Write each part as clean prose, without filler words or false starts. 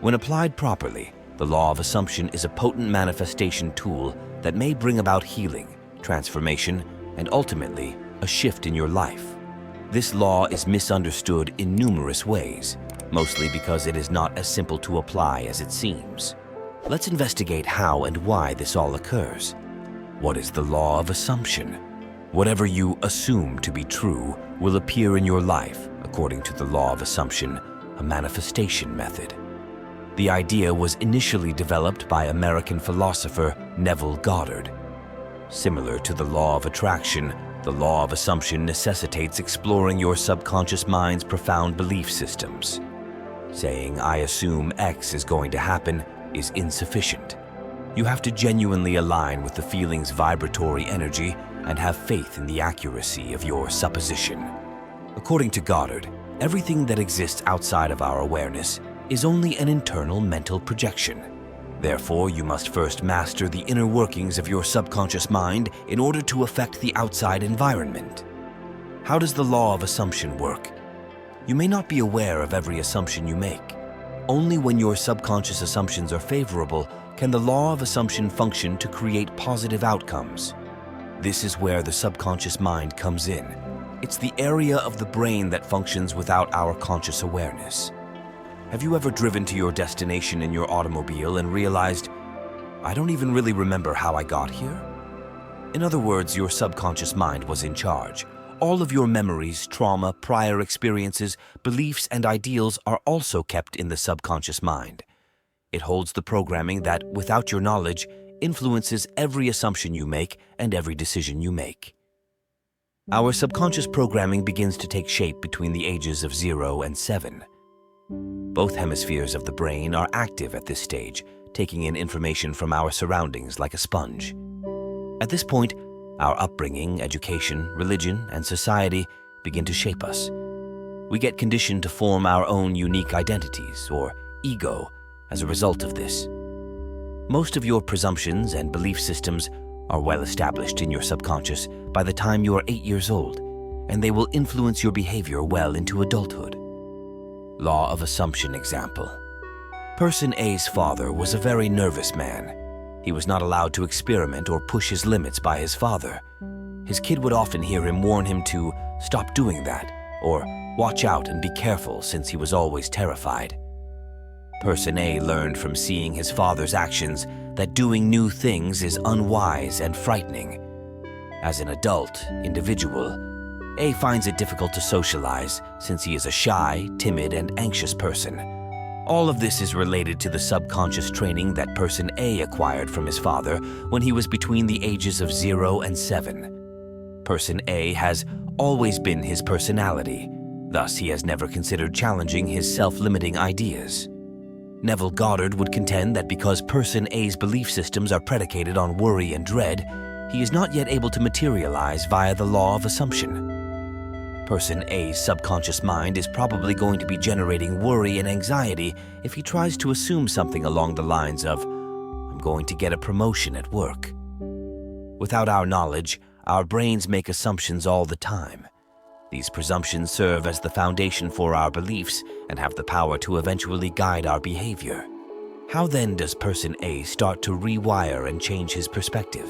When applied properly, the law of assumption is a potent manifestation tool that may bring about healing, transformation, and ultimately, a shift in your life. This law is misunderstood in numerous ways, mostly because it is not as simple to apply as it seems. Let's investigate how and why this all occurs. What is the law of assumption? Whatever you assume to be true will appear in your life, according to the law of assumption, a manifestation method. The idea was initially developed by American philosopher Neville Goddard. Similar to the law of attraction, the law of assumption necessitates exploring your subconscious mind's profound belief systems. Saying, "I assume X is going to happen," is insufficient. You have to genuinely align with the feeling's vibratory energy and have faith in the accuracy of your supposition. According to Goddard, everything that exists outside of our awareness is only an internal mental projection. Therefore, you must first master the inner workings of your subconscious mind in order to affect the outside environment. How does the law of assumption work? You may not be aware of every assumption you make. Only when your subconscious assumptions are favorable can the law of assumption function to create positive outcomes. This is where the subconscious mind comes in. It's the area of the brain that functions without our conscious awareness. Have you ever driven to your destination in your automobile and realized, "I don't even really remember how I got here"? In other words, your subconscious mind was in charge. All of your memories, trauma, prior experiences, beliefs, and ideals are also kept in the subconscious mind. It holds the programming that, without your knowledge, influences every assumption you make and every decision you make. Our subconscious programming begins to take shape between the ages of 0 and 7. Both hemispheres of the brain are active at this stage, taking in information from our surroundings like a sponge. At this point, our upbringing, education, religion, and society begin to shape us. We get conditioned to form our own unique identities, or ego, as a result of this. Most of your presumptions and belief systems are well established in your subconscious by the time you are 8 years old, and they will influence your behavior well into adulthood. Law of assumption example. Person A's father was a very nervous man. He was not allowed to experiment or push his limits by his father. His kid would often hear him warn him to stop doing that, or watch out and be careful since he was always terrified. Person A learned from seeing his father's actions that doing new things is unwise and frightening. As an adult individual, A finds it difficult to socialize since he is a shy, timid, and anxious person. All of this is related to the subconscious training that Person A acquired from his father when he was between the ages of 0 and 7. Person A has always been his personality, thus he has never considered challenging his self-limiting ideas. Neville Goddard would contend that because Person A's belief systems are predicated on worry and dread, he is not yet able to materialize via the law of assumption. Person A's subconscious mind is probably going to be generating worry and anxiety if he tries to assume something along the lines of, "I'm going to get a promotion at work." Without our knowledge, our brains make assumptions all the time. These presumptions serve as the foundation for our beliefs and have the power to eventually guide our behavior. How then does Person A start to rewire and change his perspective?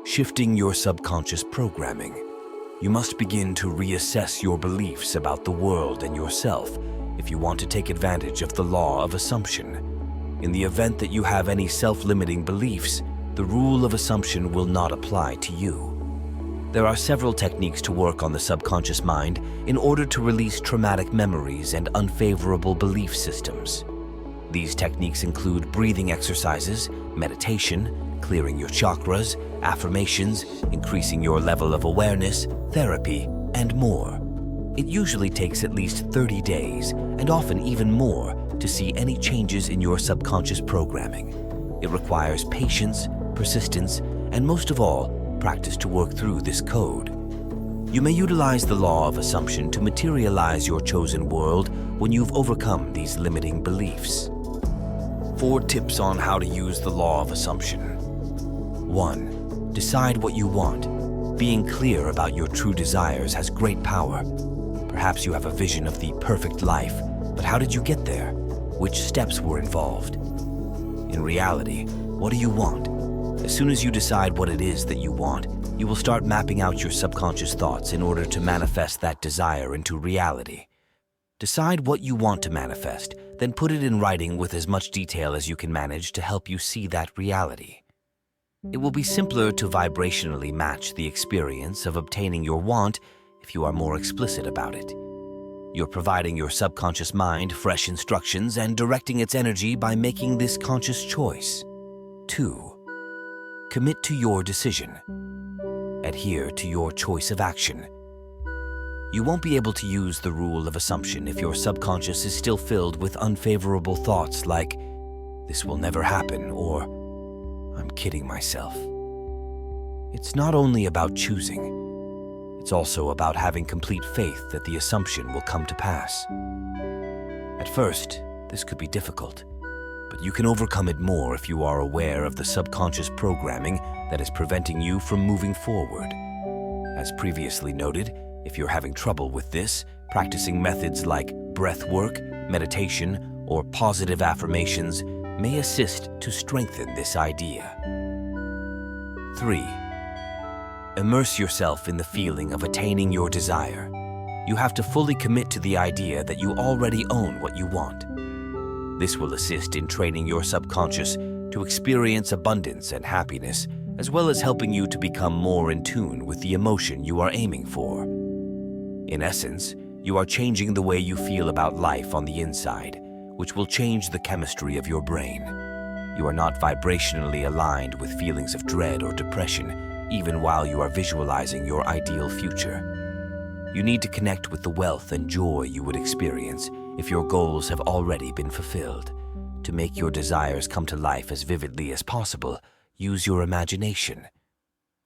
Shifting your subconscious programming. You must begin to reassess your beliefs about the world and yourself if you want to take advantage of the law of assumption. In the event that you have any self-limiting beliefs, the rule of assumption will not apply to you. There are several techniques to work on the subconscious mind in order to release traumatic memories and unfavorable belief systems. These techniques include breathing exercises, meditation, clearing your chakras, affirmations, increasing your level of awareness, therapy, and more. It usually takes at least 30 days, and often even more, to see any changes in your subconscious programming. It requires patience, persistence, and most of all, practice to work through this code. You may utilize the law of assumption to materialize your chosen world when you've overcome these limiting beliefs. 4 tips on how to use the law of assumption. 1. Decide what you want. being clear about your true desires has great power. Perhaps you have a vision of the perfect life, but how did you get there? Which steps were involved? In reality, what do you want? As soon as you decide what it is that you want, you will start mapping out your subconscious thoughts in order to manifest that desire into reality. Decide what you want to manifest, then put it in writing with as much detail as you can manage to help you see that reality. It will be simpler to vibrationally match the experience of obtaining your want if you are more explicit about it. You're providing your subconscious mind fresh instructions and directing its energy by making this conscious choice. 2. Commit to your decision. Adhere to your choice of action. You won't be able to use the rule of assumption if your subconscious is still filled with unfavorable thoughts like, "This will never happen," or "I'm kidding myself." It's not only about choosing, it's also about having complete faith that the assumption will come to pass. At first, this could be difficult, but you can overcome it more if you are aware of the subconscious programming that is preventing you from moving forward. As previously noted, if you're having trouble with this, practicing methods like breath work, meditation, or positive affirmations may assist to strengthen this idea. 3. Immerse yourself in the feeling of attaining your desire. You have to fully commit to the idea that you already own what you want. This will assist in training your subconscious to experience abundance and happiness, as well as helping you to become more in tune with the emotion you are aiming for. In essence, you are changing the way you feel about life on the inside, which will change the chemistry of your brain. You are not vibrationally aligned with feelings of dread or depression, even while you are visualizing your ideal future. You need to connect with the wealth and joy you would experience if your goals have already been fulfilled. To make your desires come to life as vividly as possible, use your imagination.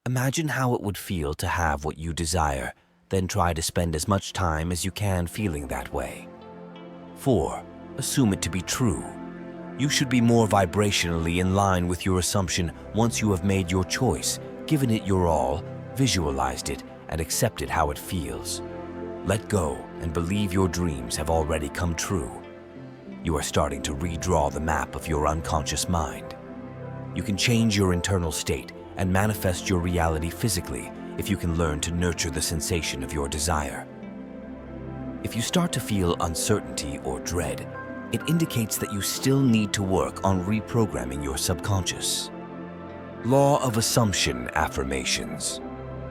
Imagine how it would feel to have what you desire, then try to spend as much time as you can feeling that way. 4. Assume it to be true. You should be more vibrationally in line with your assumption once you have made your choice, given it your all, visualized it, and accepted how it feels. Let go and believe your dreams have already come true. You are starting to redraw the map of your unconscious mind. You can change your internal state and manifest your reality physically if you can learn to nurture the sensation of your desire. If you start to feel uncertainty or dread, it indicates that you still need to work on reprogramming your subconscious. Law of Assumption Affirmations.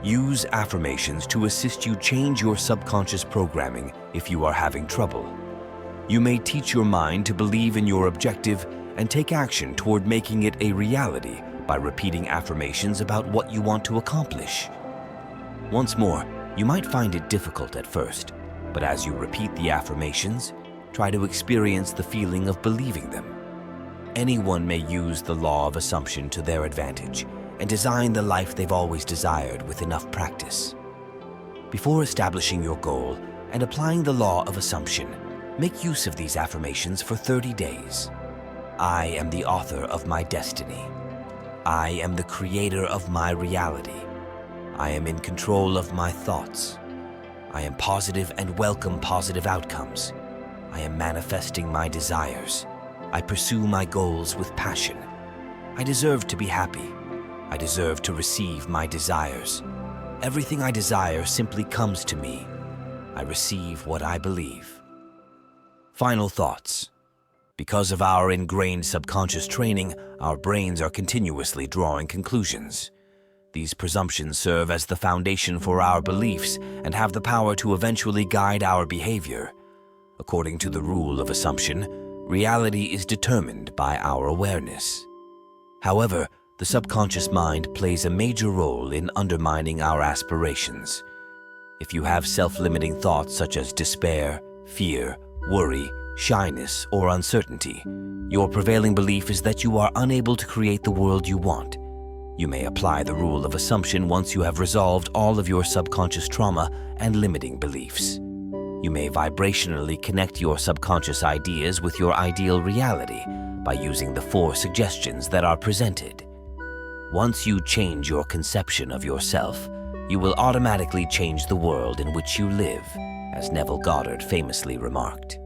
Use affirmations to assist you change your subconscious programming if you are having trouble. You may teach your mind to believe in your objective and take action toward making it a reality by repeating affirmations about what you want to accomplish. Once more, you might find it difficult at first, but as you repeat the affirmations, try to experience the feeling of believing them. Anyone may use the law of assumption to their advantage and design the life they've always desired with enough practice. Before establishing your goal and applying the law of assumption, make use of these affirmations for 30 days. I am the author of my destiny. I am the creator of my reality. I am in control of my thoughts. I am positive and welcome positive outcomes. I am manifesting my desires. I pursue my goals with passion. I deserve to be happy. I deserve to receive my desires. Everything I desire simply comes to me. I receive what I believe. Final thoughts. Because of our ingrained subconscious training, our brains are continuously drawing conclusions. These presumptions serve as the foundation for our beliefs and have the power to eventually guide our behavior. According to the rule of assumption, reality is determined by our awareness. However, the subconscious mind plays a major role in undermining our aspirations. If you have self-limiting thoughts such as despair, fear, worry, shyness, or uncertainty, your prevailing belief is that you are unable to create the world you want. You may apply the rule of assumption once you have resolved all of your subconscious trauma and limiting beliefs. You may vibrationally connect your subconscious ideas with your ideal reality by using the 4 suggestions that are presented. Once you change your conception of yourself, you will automatically change the world in which you live, as Neville Goddard famously remarked.